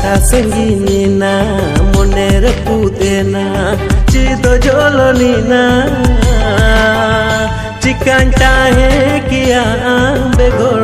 कथा संगीनी ना मनेर पुदे ना चिद जलनी ना चिकान चाहे किया बेघर